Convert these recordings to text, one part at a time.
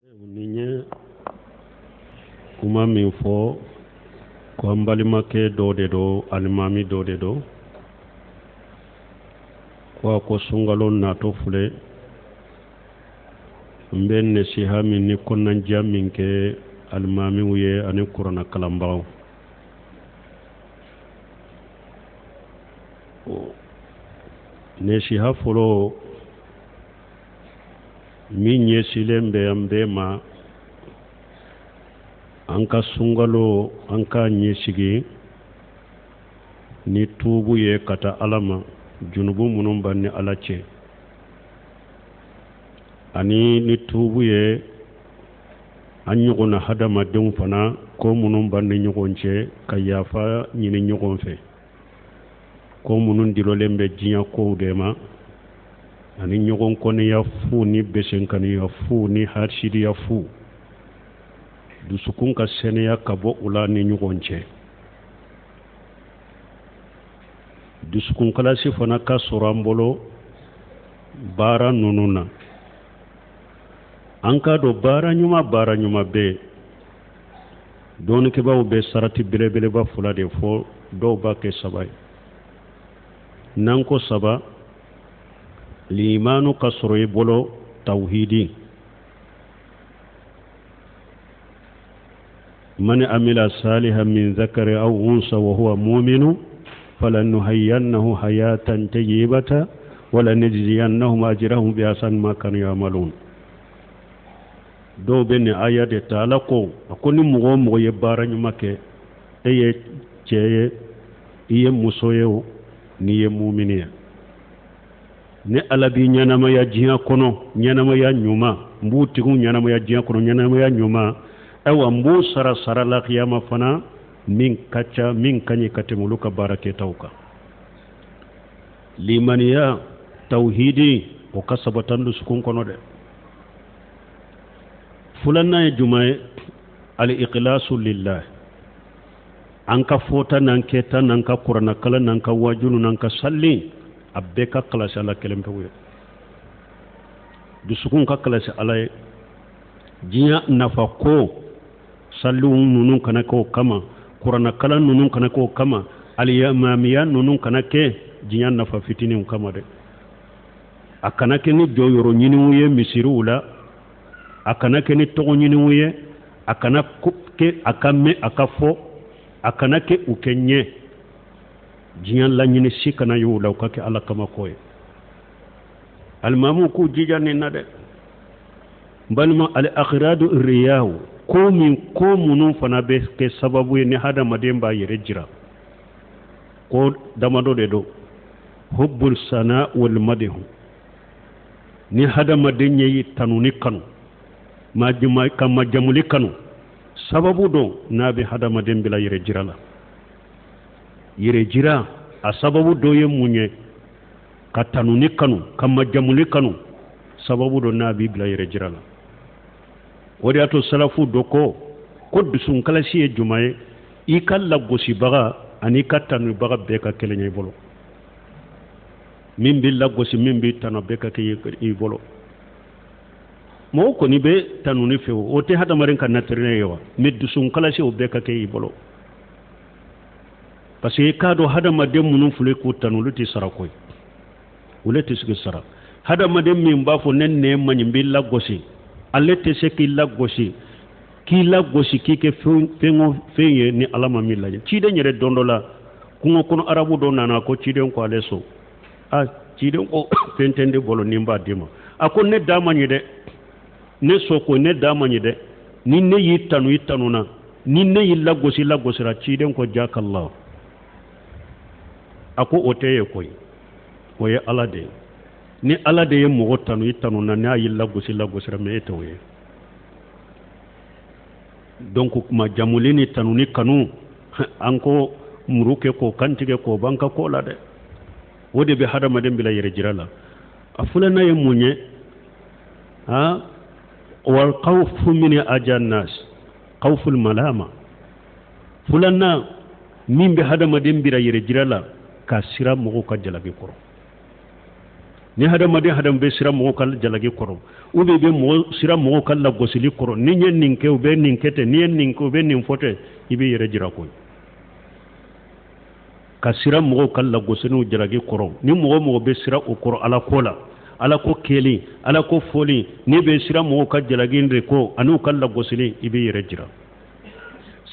Ninye kuma min fɔ ko an balimakɛ dɔ de do alimami dɔ de do ko a ko sunkalo natɔ filɛ n bɛ nasiha min ni kɔnɔnadiya min kɛ alimamiw ye ani kuranɛ kalanbagaw nasiha fɔlɔ min ɲɛsilen bɛ an bɛɛ ma an ka sunkalo an ka ɲɛsigi ni tuubu ye ka taa Ala ma junubu minnu b'an ni Ala cɛ ani ni tuubu ye an ɲɔgɔnna hadamadenw fana ko minnu b'an ni ɲɔgɔn cɛ ka yafa ɲini ɲɔgɔn fɛ ko minnu dilolen bɛ diɲɛ kow de ma ani ɲɔgɔn kɔniya fu ni besenkaniya fu ni hasidiya fu dusukun ka sɛnɛya ka bɔ u la ni ɲɔgɔn cɛ dusukun kalasi fana ka sɔrɔ an bolo baara ninnu na an ka dɔn baara ɲuman bɛ dɔɔnikɛbaw bɛ sarati belebeleba fila de fɔ dɔw b'a kɛ saba ye n'an ko saba limanu ka sɔrɔ i bolo tawhidi man amila salihan min zakari aw unsa wa huwa mu'minu falanuhayyannahu hayatan tayyibatan wala najziyannahum ajrahum bi ahsani ma kanu ya'malun dɔw bɛ nin aya de ta Ala ko a ni mɔgɔ o mɔgɔ ye baara ɲuman kɛ e ye cɛ ye i ye muso ye o n'i ye mu'mini ye ni Ala b'i ɲɛnamaya diɲɛ kɔnɔ ɲɛnamaya ɲuman n b'u tigiw ɲɛnamaya diɲɛ kɔnɔ ɲɛnamaya ɲuman ayiwa n b'u sara la kiyama fana min ka ca min ka ɲi ka tɛmɛ olu ka baara kɛtaw kan limaniya tawhidi o ka sabatan dusukun kɔnɔ dɛ filanan ye jumɛn ye al-ikhlasu lillah an ka fɔta n'an kɛta n'an ka kuranɛkalan n'an ka wajulu n'an ka salli a bɛɛ ka kalasi Ala kelen pewu ye dusukun ka kalasi Ala ye diɲɛ nafa ko salliw ninnu kana kɛ o kama kuranɛkalan ninnu kana kɛ o kama alimamiya ninnu kana kɛ diɲɛ nafa fitininw kama dɛ a kana kɛ ni jɔyɔrɔ ɲiniw ye misiriw la a kana kɛ ni tɔgɔ ɲiniw ye a kana kɛ a ka mɛn a ka fɔ a kana kɛ u kɛ ɲɛ diɲɛ laɲini si kana ye u la u ka kɛ Ala kama ko ye alimamu k'u jija nin na dɛ balima al-akhradu riyahu ko minnu fana bɛ kɛ sababu ye ni hadamaden b'a yɛrɛ jira ko damadɔ de do hubbul sana wal madhu ni hadamaden ye tanu ni kanu ka majamuli kanu sababu don n'a bɛ hadamaden bila yɛrɛ jira la yɛrɛ jira a sababu dɔ ye mun ye ka tanu ni kanu ka majamuli kanu sababu don n'a b'i bila yɛrɛ jira la o de y'a to salafu dɔ ko dusunkalasi ye jumɛn ye i ka lagosibaga ani ka tanubaga bɛɛ ka kelen ye i bolo min b'i lagosi min b'i tanu bɛɛ ka kɛ i bolo mɔgɔ kɔni bɛ tanu ni fɛ o tɛ hadamaden ka naturel ye wa mais dusunkalasi o bɛɛ ka kɛ i bolo parce que i k'a dɔn hadamaden minnu filɛ k'u tanu olu tɛ sara koyi olu tɛ sigi sara hadamaden min b'a fɔ ne nɛn man ɲi n b'i lagosi ale tɛ se k'i lagosi k'i kɛ fɛn ye ni Ala ma min lajɛ ciden yɛrɛ don dɔ la kungo kɔnɔ arabu dɔ nana ko ciden ko ale so ciden ko fɛn tɛ ne bolo ni n b'a d'i ma a ko ne da man ɲi dɛ ne so ko ne da man ɲi dɛ ni ne y'i tanu i tanuna ni ne y'i lagosira ciden ko jakallah a ko o tɛ ye koyi o ye Ala de ye ni Ala de ye mɔgɔ tanu i tanuna n'a y'i lagosira mais e t'o ye donc majamuli ni tanu ni kanu an ko muru kɛ k'o kantigɛ k'o ban ka ko la dɛ o de bɛ hadamaden bila yɛrɛ jira la a filanan ye mun ye wal khawfu min ajannas khawful malama filanan min bɛ hadamaden bila yɛrɛ jira la ka sira mɔgɔw ka jalabi kɔrɔ ni hadam be sira mo kal jalagi koro ube be mo sira mo kal la gosili koro ni nyen ninke ube ninkete ni ninke ube nin fote ibe yere jira ko ka sira mo kal la gosinu jalagi koro ni mo be sira o koro ala kola ala ko keli ala ko foli ni be sira mo kal jalagi ndre ko anu kal la gosili ibe yere jira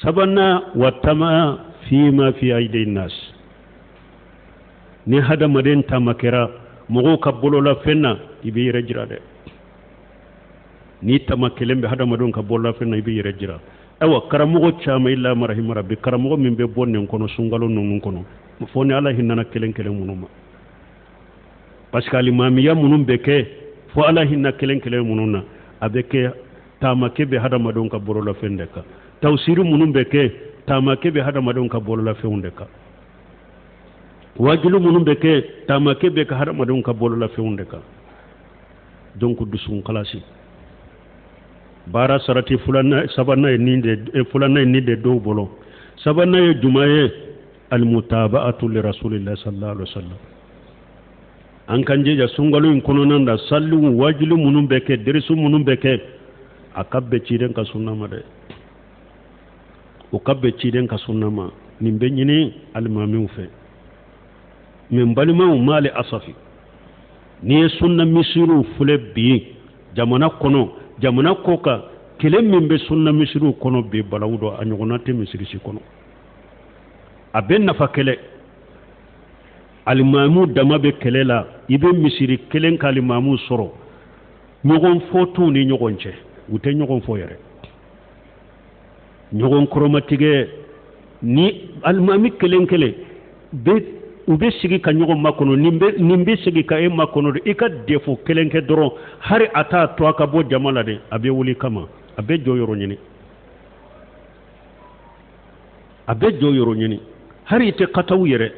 sabanna watama fima fi aidin nas ni hadamaden tamakera mogo ka bolola fenna ibe yere jira de ni tamakelembe hadamadon ka bolola fenna ibe yere jira awa karamogo chama illa marahim rabbi karamogo min be bonne kono sungalo nunun kono foni ala hinna kelen munuma parce que alimamiya munum beke fo ala hinna kelen mununa abeke tamake be hadamadon ka bolola fende ka tawsiru munum beke tamake be hadamadon ka bolola fende ka wajulu munum beke tamake be ka hadamadon ka bolola fende ka donc dusun kalasi bara sarati fulana sabana ni de do bolo sabana ye jumaye al mutaba'atu li rasulillah sallallahu alaihi wasallam an kanje ja sungalu in kono nan da sallu wajulu munum beke derisu munum beke akabbe ciden ka sunna ma de o kabbe ciden ka sunna ma nimbe nyini al mamiu fe min balima mali asafi ni sunna misiru fule bi jamana kono jamana koka kele min be sunna misiru kono be balawdo anyogona te misiri si kono aben nafa kele alimamu dama be kele la ibe misiri kelen kalimamu soro nyogon fotu ni nyogonche ute nyogon fo yere nyogon kromatige ni almami kelen kele be ube sigi ka nyogon makono nimbe sigi ka e makono de ika defo kelen ke doro hari ata to aka bo jamala de abe wuli kama abe joyoro nyini hari te kataw yere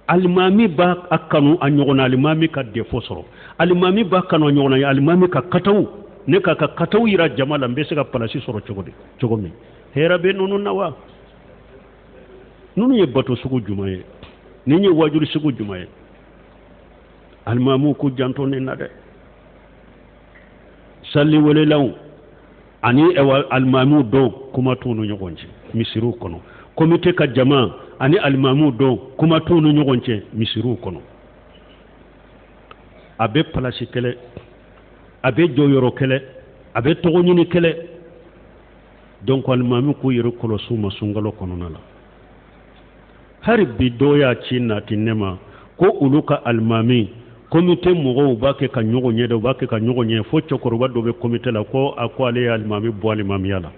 almami ba akanu anyogona almami ka defo soro almami ba kanu anyogona almami ka kataw ne ka kataw yira jamala mbe sega palasi soro chogomi hera be nonu nawa nunu ye bato sugu jumaye ni wajuri sugu jumaye almamu ku janto ne na de salli wala law ani almamu do kuma tunu nyogonje misiru kono komite ka jama ani almamu do kuma tunu nyogonje misiru kono abe palasi kele abe joyoro kele abe togonyini kele donc almamu ku yero kolo suma sungalo kono nala hari bidoya china tinema ko uluka almami komite mogo bake ka nyogo nyedo bake ka nyogo nye fo chokoro bado be komite la ko akwale almami bo almami yala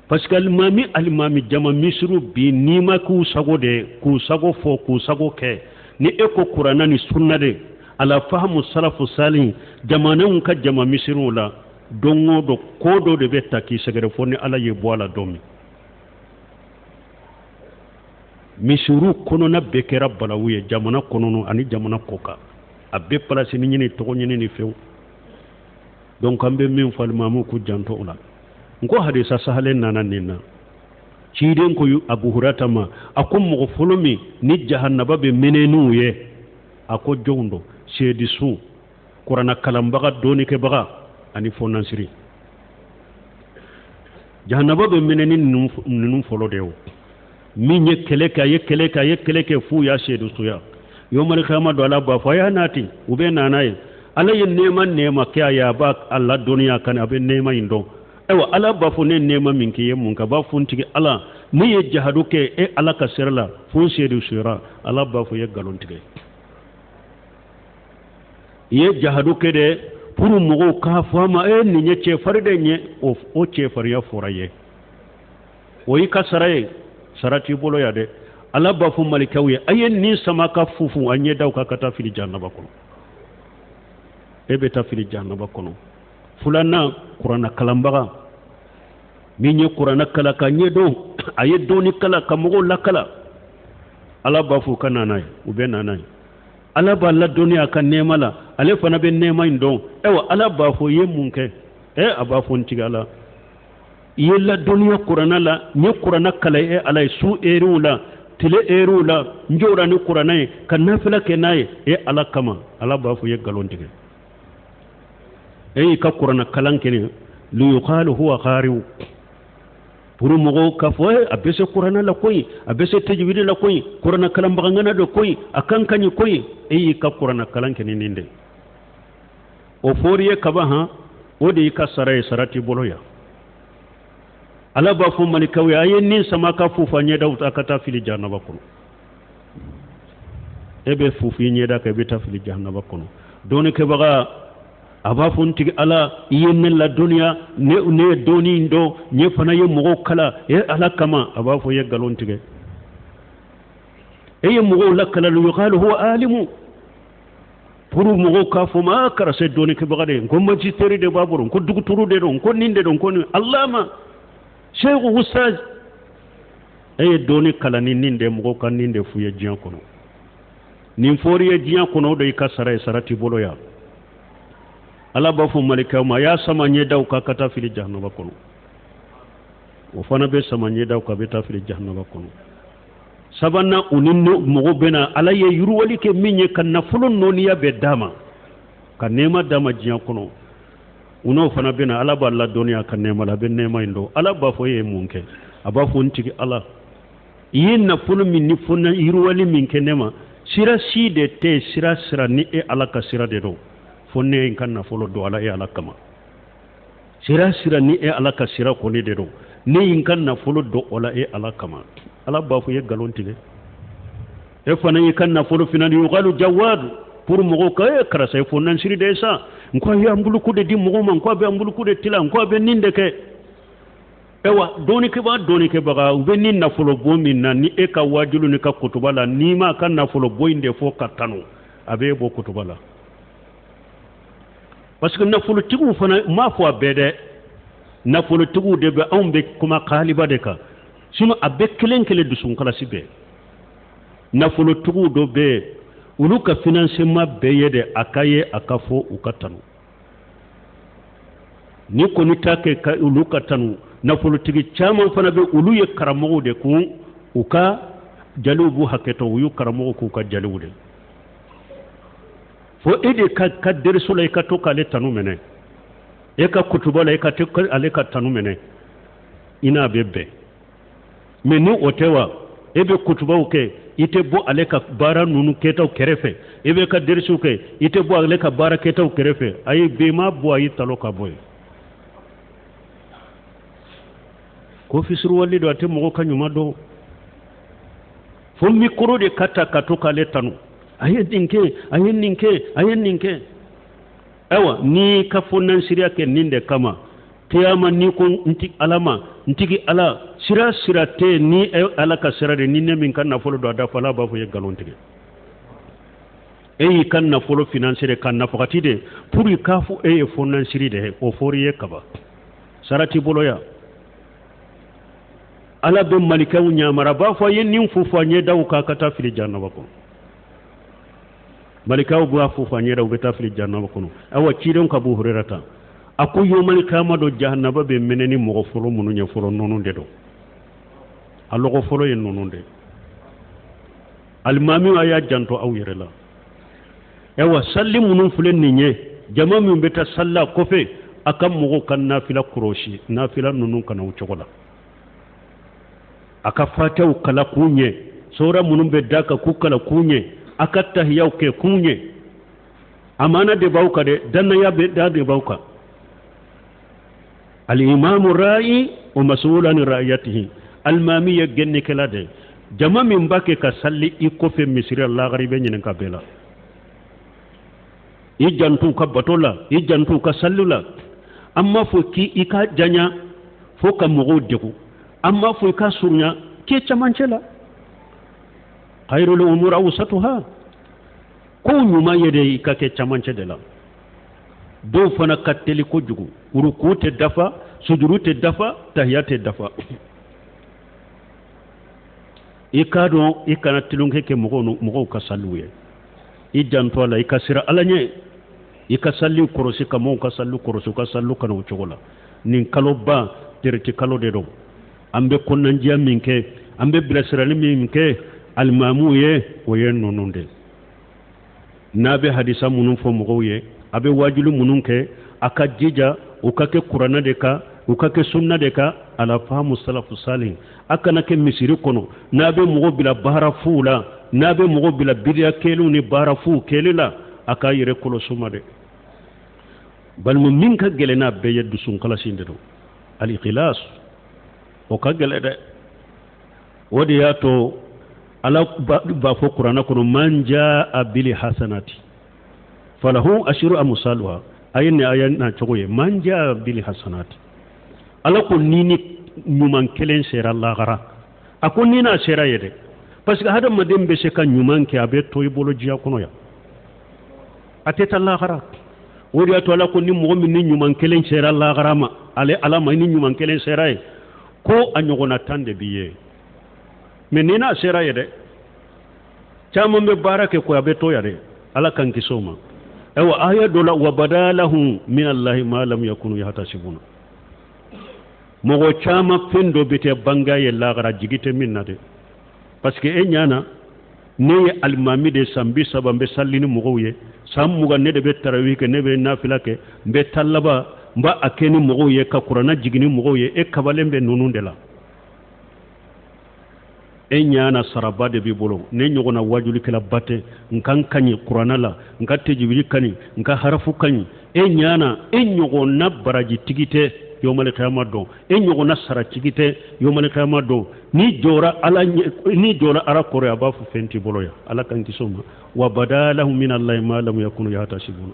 parce que almami jama misru bi nima ku sago fo ku sago ke ni eko qur'ana ni sunna de ala fahmu salafu salih jamanan ka jama misru la dongo do kodo de betta ki segere fo ni ala ye bo ala domi misuru kono na bekera balawuye jamana kono ani jamana koka abbe place ni nyini to nyini ni few donc ambe min falmamu ku janto ola ngo hadisa sahalen nanan ninna ciden ko abu huratama akum mo folomi ni jahannaba be menenu ye ako jondo sedi su qur'ana kalambaga doni ke baga ani fonansiri jahannaba be meneni num folo dewo min ye keleka fu ya shedu suya yomal khama do ala ba fa ya nati ube nanaye ala yen nema kya ya ba alla duniya kan abe nema indo ewa ala ba fu ne nema min ke mun ka ba fu ntigi ala ni ye jahadu ke e ala ka serla fu shedu sura ala ba fu ye galon tige ye jahadu ke de puru mugo ka fama e ni nye che faride nye o che fariya foraye o yi ka saraye sarati bolo ya de ala ba fu malikawiye ayen ni sama ka fufu anye daw ka kata fili jannaba kono ebe ta fili jannaba kono fulana qur'ana kalambaga minye qur'ana kala ka nyedo aye doni kala ka mogo la kala ala ba fu kana nay ube nanay ala ba la doni aka nemala ale fana be nema indon ewa ala ba fu yemunke aba fu ntigala yella duniya qur'ana la nye qur'ana kala ala su erula tile eru la njora ni qur'anaye kan nafila kenaye e ala kama ala ba fu ye galon tige e ka qur'ana kalan kene lu yuqalu huwa qari'u pour mogo ka fo abese qur'ana la koy abese tajwid la koy qur'ana kalam bagana do koy akan kanyi koy e ka qur'ana kalan kene ninde o foriye kaba ha o de ka saray sarati boloya ala ba fo malikawi ayen nin sama ka fu fanye da uta kata fili jahannaba kono ebe fu fi nyeda ka beta fili jahannaba kono doni ke baga aba fonti ala yenne la dunya ne doni ndo nye fana ye mogo kala e ala kama aba fo ye galon tige e ye mogo la kala lu yuqalu huwa alimu puru mogo ka fo ma kara se doni ke baga de ko magisteri de baburu ko duguturu de don ko ninde don ko allama sheikh ustaz e doni kala ni ninde mogo kan ninde fu ye jian kono nin fori ye jian kono do ikasara sarati bolo ya ala ba fu malika ma ya sama nye daw ka kata fili jahannaba kono o fana be sama nye daw ka beta fili jahannaba kono sabanna uninno mogo bena ala ye yuru wali ke minye kan na fulun noniya be dama kan nema dama jiya kono uno fana bena ala ba la doniya kan nema la be nema indo ala ba fo ye munke aba fo ntigi ala yin na fulun min ni funa yuru wali min ke nema sira si de te sira ni e ala ka sira de do fonne en kanna folo do ala e ala kama sira ni e ala ka sira ko ni de do ni en kanna folo do ala e ala kama ala ba fu ye galontige e fana en kanna folo finani yuqalu jawad pour mo ko e kara say fonnan siri de sa ko ya mbulu ko de di mo man ko be mbulu ko de tila ko be ninde ke ewa doni ke baga ube ni na folo bo min na ni e ka wajulu ni ka kutubala ni ma kanna folo bo inde fo katano abe bo kutubala parce que nafolo tigu fana ma fo abede nafolo tigu de be ambe kuma qaliba de ka sino abe kelen dusun kala sibe nafolo tigu do be uluka financement be yede akaye akafo ukatanu ni ko ni take ka uluka tanu nafolo tigi chama fana be ulu ye karamo de ku uka jalubu haketo yu karamo ku ka jalude fo ede ka derso la ka to kale tanu mene e ka kutuba la ka to ale ka tanu mene ina bebbe menu otewa ebe kutuba uke ite bo ale ka bara nunu ketaw kerefe ebe ka derso uke ite bo ale ka bara ketaw kerefe ay be ma bo ay talo ka boy ko fisru walli do ate mo ka nyuma do fo mikro de kata ka to kale tanu ayen ninke awa ni ka fonnan siriya ke ninde kama kiyama ni ko nti alama ntigi ala sira te ni ala ka sira de ni ne min kan na folo do da fala ba fo ye galon tige e kan na folo financier kan na fakati de pour ka fu e fonnan siri de o foriye kaba sarati boloya ala be malika nya maraba fo yen nin fu fo nye daw ka kata fili jannaba ko malika bu afu fo nye daw beta fili jannaba ko awa kidon ka bu hurerata ako yo malika ma do jahannaba be meneni mo folo munu nya folo nonu de do allo ko folo yen nonu de almami aya janto aw yerela ewa salli munun fulen ni nye jama mi beta salla ko fe akam mo kan nafila kuroshi nafila nunu kana uchokola aka fataw kala kunye sora munun be daka ku kala kunye aka tahiyaw ke kunye amana de bawka de danna ya be da de bawka al imam ra'i wa mas'ulan ra'iyatihi al mami ya genne kala de jama min bake ka salli iko fe misri Allah garibe nyen ka bela i jantu ka batola i jantu ka sallula amma fo ki ika janya fo ka mogo deku amma fo ka surnya ke chamancela khairul umur awsatuha ko nyuma yede ka ke chamance de la do fana kateli ko jugu ruku te dafa sujuru te dafa tahiyate dafa ikado ikana tilunke ke mogo ka salluye i janto la ikasira alanye ikasalli korosi ka mo ka sallu korosi ka sallu kana uchogola nin kalo ba terti kalo de do ambe konnan jiya minke ambe bilasirali min ke alimamu ye o ye nunun de n'a bɛ hadisa minnu fɔ mɔgɔw ye a bɛ wajulu minnu kɛ a ka jija u ka kɛ kuranɛ de kan u ka kɛ sunna de kan ala fahamu salafu salih a kana kɛ misiri kɔnɔ n'a bɛ mɔgɔ bila baara fuw la n'a bɛ mɔgɔ bila bidiya kɛliw ni baara fuw kɛli la a k'a yɛrɛ kɔlɔsuma dɛ balima min ka gɛlɛn n'a bɛɛ ye dusun kalasi de don al-ikhlas o ka gɛlɛn dɛ o de y'a to ala b'a fɔ kuranɛ kɔnɔ man jaa bil hasanati falahu ashru amsaluha ayi ni aya na cogo ye man jaa bil hasanati ala ko ni ɲuman kelen sera lahara a ko ni n'a sera ye dɛ parce que hadamaden bɛ se ka ɲuman kɛ a bɛ to i bolo diya kɔnɔ yan a tɛ taa lahara o de y'a to ala ko ni mɔgɔ min ni ɲuman kelen sera lahara ma ale ala ma ni ɲuman kelen sera ye ko a ɲɔgɔnna 10 de b'i ye mais ni n'a sera ye dɛ caman bɛ baara kɛ ko a bɛ to yan dɛ ala kan kisi o ma ayiwa aya dɔ la wa badalahum min allahi ma lam yakunu yahtasibuna mɔgɔ caman fɛn dɔ bɛ kɛ banga ye lahara jigi tɛ min na dɛ parce que e ɲana ne ye alimami de san 30 n bɛ sali ni mɔgɔw ye san 20 ne de bɛ tarawih kɛ ne bɛ nafila kɛ n bɛ talaba n b'a a kɛ ni mɔgɔw ye ka kuranna jigin ni mɔgɔw ye e kabalen bɛ ninnu de la e ɲana saraba de b'i bolo ne ɲɔgɔnna wajulikɛla ba tɛ n ka n kaɲi kuranna la n ka tejwidi kaɲi n ka harafu kaɲi e ɲana e ɲɔgɔnna barajitigi tɛ yawmal qiyamah dɔn e ɲɔgɔnna saracigi tɛ yawmal qiyamah dɔn ni jɔra ala kɔrɔ a b'a fɔ fɛn t'i bolo ya ala kan kisi o ma wa badalahum min allahi ma lam yakunu yahtasibuna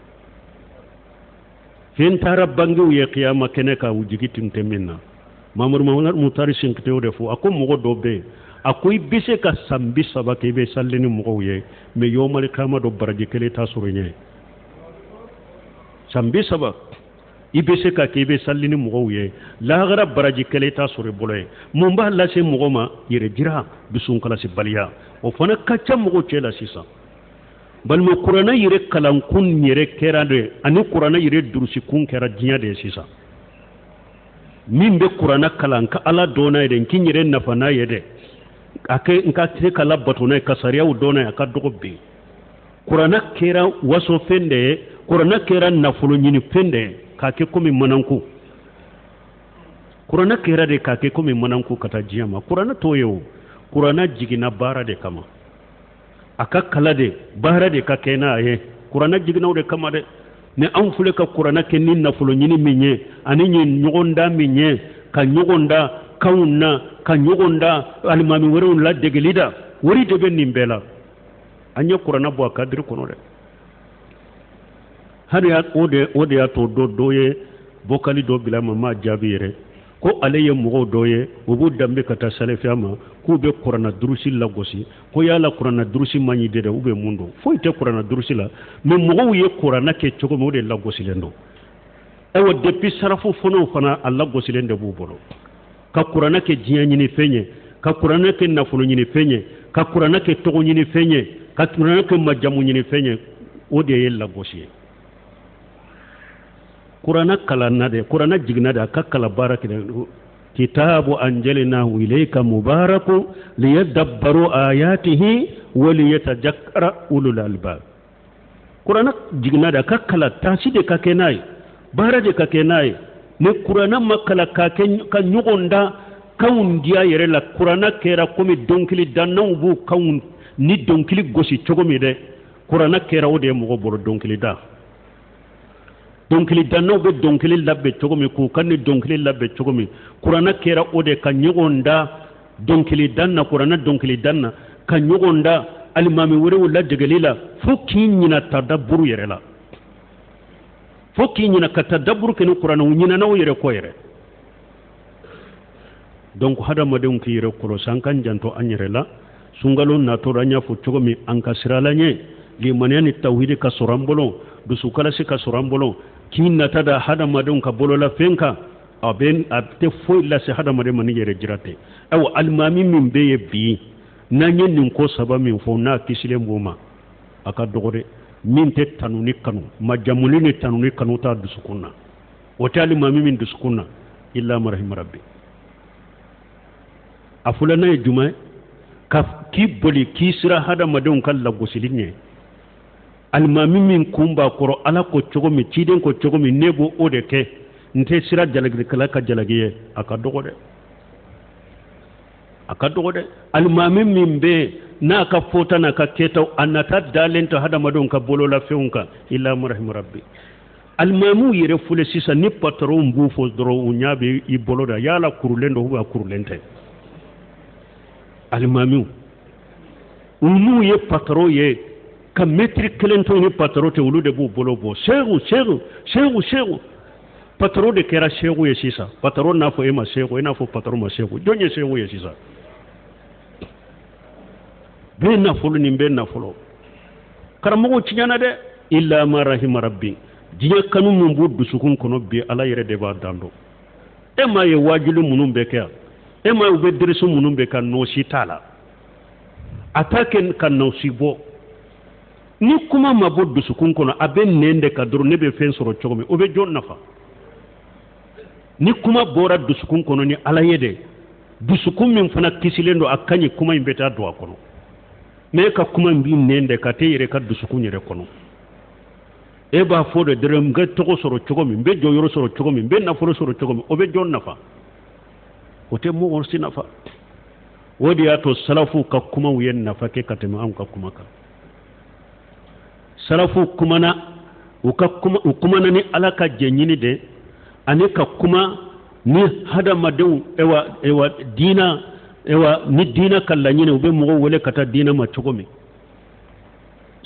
fɛn taara bangew ye qiyama kɛnɛ ka u jigi tun tɛ min na mamadu mutari sinkitew de fɔ a ko mɔgɔ dɔ bɛ yen a ko i bɛ se ka san 30 kɛ i bɛ sali ni mɔgɔw ye mais yawmal qiyamah dɔn baraji kelen t'a sɔrɔ ɲɛ san 30 i bɛ se ka kɛ i bɛ sali ni mɔgɔw ye lahara baraji kelen t'a sɔrɔ i bolo ye mun b'a lase mɔgɔ ma yɛrɛ jira dusunkalasi baliya o fana ka ca mɔgɔw cɛ la sisan balima kuranɛ yɛrɛ kalankun yɛrɛ kɛra de ani kuranɛ yɛrɛ durusikun kɛra diɲɛ de ye sisan min bɛ kuranɛ kalan ka ala dɔn n'a ye dɛ n k'i yɛrɛ nafa n'a ye dɛ a kɛ n ka se ka labato n'a ye ka sariyaw dɔn n'a ye a ka dɔgɔ bi kuranɛ kɛra waso fɛn de ye kuranɛ kɛra nafolo ɲini fɛn de ye k'a kɛ komi mananko kuranɛ kɛra de k'a kɛ komi mananko ka taa diɲɛ ma kuranɛ t'o ye o kuranɛ jiginna baara de kama a ka kala de baara de ka kɛ n'a ye kuranɛ jiginna o de kama dɛ ni anw filɛ ka kuranɛ kɛ ni nafolo ɲini min ye ani ɲɔgɔn da min ye ka ɲɔgɔn da kanw na ka ɲɔgɔn da alimami wɛrɛw la degeli da wari de bɛ nin bɛɛ la an ye kuranɛ bɔ a kadiri kɔnɔ dɛ hali o de y'a to dɔ ye bɔkali dɔ bila ma m'a jaabi yɛrɛ ko ale ye mɔgɔw dɔ ye u b'u danbe ka taa salafiya ma k'u bɛ kuranɛ durusi lagosi ko yala kuranɛ durusi man ɲi de dɛ u bɛ mun don foyi tɛ kuranɛ durusi la mais mɔgɔw ye kuranɛ kɛ cogo min o de lagosilen don ayiwa depuis sarafu fanaw fana a lagosilen de b'u bolo ka kuranɛ kɛ diɲɛ ɲini fɛn ye ka kuranɛ kɛ nafolo ɲini fɛn ye ka kuranɛ kɛ tɔgɔ ɲini fɛn ye ka kuranɛ kɛ majamu ɲini fɛn ye o de ye lagosi ye kuranɛ kalanna de kuranɛ jiginna de a ka kala baara kɛ kitabu anjalnahu ilayka mubarakun liyadabbaru ayatihi wa liyatadhakkara ulul albab kuranɛ jiginna de a ka kala taasi de ka kɛ n'a ye baara de ka kɛ n'a ye ni kuranɛ ma kala ka ɲɔgɔn da kanw diya yɛrɛ la kuranɛ kɛra komi dɔnkili dannaw b'u kanw ni dɔnkili gosi cogo min dɛ kuranɛ kɛra o de ye mɔgɔ bolo dɔnkili da dɔnkili dannaw bɛ dɔnkili labɛn cogo min k'u ka ni dɔnkili labɛn cogo min kuranɛ kɛra o de ka ɲɔgɔn da dɔnkili dan na kuranɛ dɔnkili dan na ka ɲɔgɔn da alimami wɛrɛw ladegeli la fo k'i ɲina tadaburu yɛrɛ la fo k'i ɲina ka tadaburu kɛ ni kuranɛ u ɲinanaw yɛrɛ kɔ yɛrɛ donc hadamadenw k'i yɛrɛ kɔlɔsi an k'an janto an yɛrɛ la sunkalo natɔ an y'a fɔ cogo min an ka sira la ɲɛ limaniya ni tawhidi ka sɔrɔ an bolo dusukalasi ka sɔrɔ an bolo k'i nata da hadamadenw ka bolola fɛn kan a tɛ foyi lase hadamaden ma ni yɛrɛ jira tɛ ayiwa alimami min bɛ ye bi n'an ye nin ko saba min fɔ n'a kisilen b'o ma a ka dɔgɔ dɛ min tɛ tanu ni kanu majamuli ni tanu ni kanu t'a dusukun na o tɛ alimami min dusukun na illa marahima rabbi afulana e juma ka ki boli ki sira hada madon kala gosilinye almami min kumba koro ala ko cogo mi ciden ko cogo mi nebo o de ke nte sira jalagri kala ka jalagiye aka dogo de almami min be na ka fota na ka ketaw annata dalenta hada madon ka bolola feunka illa marham rabbi almamu yere fule sisa ni patron bu fo doro unyabe i boloda yala kurulendo huwa kurulente almami umu ye patron ye ka metri kelento ni patron te ulude bu bolobo shegu patron de kera shegu ye sisa patron na fo ema shegu ena fo patron ma shegu jonye shegu ye sisa be na folo ni be na folo karamogo cinyana de illa ma rahim rabbi jiya kanu mun bu dusukun kono bi ala yere de ba dando e ma ye wajulu munun be kya e ma ube dirsu munun be kan no shi tala ataken kan no shi bo ni kuma ma bu dusukun kono aben nende ka duru ne be fen soro chogomi obe jon nafa ni kuma bora dusukun kono ni ala yede dusukun min fana kisilendo akanyi kuma imbeta do kono me ka kuma mbi nende ka te yere ka dusukun yere kono e ba fo de derem ga to soro chogomi be joyoro soro chogomi be na foro soro chogomi obe jon nafa o te mo on si nafa wodi ato salafu ka kuma wuyen nafa ke katema am ka kuma ka salafu kuma na kuma na ni alaka jenyini de ani ka kuma ni hada madew ewa dina ni dina kallanyine ube mo wole kata dina ma chogomi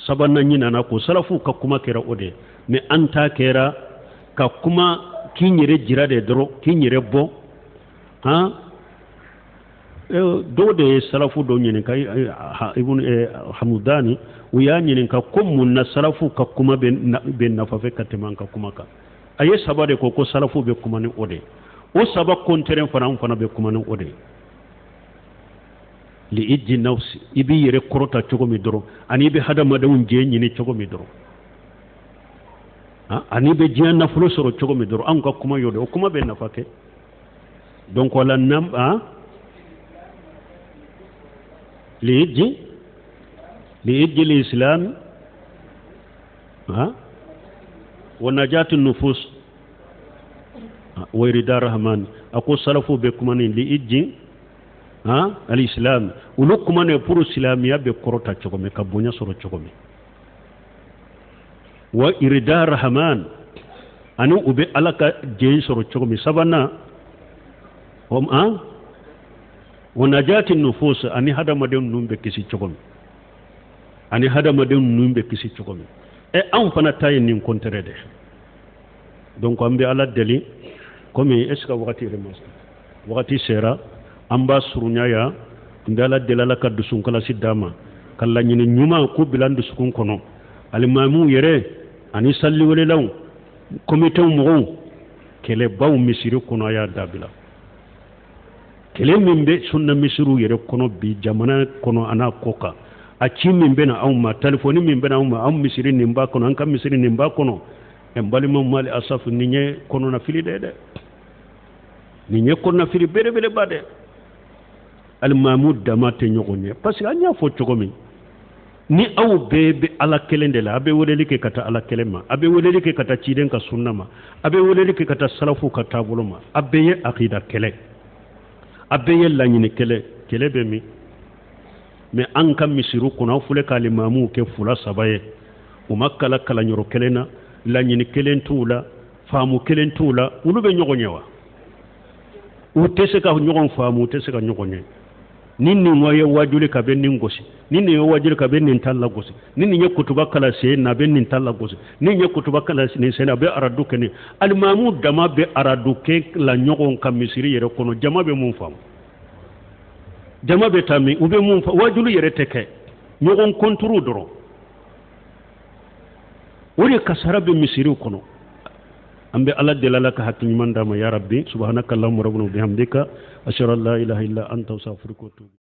sabanna nyina na ko salafu ka kuma kera ode me anta kera ka kuma kinyere jirade dro kinyere bo ha do de salafu do nyine kai ibn hamudani uya nyine ka kummun na salafu ka kuma ben nafafe kateman ka kuma ka aye sabade ko salafu be kuma ni ode o saba konteren fana be kuma ni ode li ijji nafsi ibi yere korota chogomi doro ani be hada madawun je nyini chogomi doro ani be jiya nafulo soro chogomi doro an ka kuma yode o kuma be nafake donc wala nam li ijji l'islam wa najati nufus wa irida rahman ako salafu be kuma ni li ijji al-islam ulu kuma ne pour islamiya be korota chogome ka bonya soro chogome wa irida rahman anu ube alaka je soro chogome sabana wa najati nufus ani hada maden numbe kisi chogome e an fana tayi nin kontere de donc ambe ala deli comme est-ce wakati remas wakati sera amba surunya ya ndala delala ka dusun kala sidama kala nyini nyuma ko bilandu sukun kono alimamu yere ani salli wala law komite mo kele baw misiri kono ya dabila kele mimbe sunna misiru yere kono bi jamana kono ana koka a ci mimbe na awma telefoni mimbe na awma am misiri nimba kono an kam misiri nimba kono en balimo mali asaf ninye kono na fili de ninye kono na fili bele bade al-mamud damate nyogonye parce que anya fo chogomi ni aw bebe ala kelende la abe wolelike kata ala kelema abe wolelike kata ciden ka sunnama abe wolelike kata salafu kata buluma abe ye aqida kele abe ye lanyini kele be mi me an kam misiru kuna fule kali mamu ke fula sabaye o makala kala nyoro kelena lanyini kelentula famu kelentula ulube nyogonyewa u tese ka nyogon famu tese ka nyogonye ninni ngoye wajuli ka ben ngosi ninni yo wajuli ka ben talla gosi ninni nye kutuba kala se na ben talla gosi ninni nye kutuba kala se se na be aradu kene al mamud dama be aradu ke la nyogon kam misiri yere kono jama be mun fam jama be tami ube mun fa wajuli yere teke nyogon konturu doro wori kasara be misiri kono ambe ala delala ka hakki manda ma ya rabbi subhanakallahumma rabbuna bihamdika ashhadu an la ilaha illa anta astaghfiruka wa atubu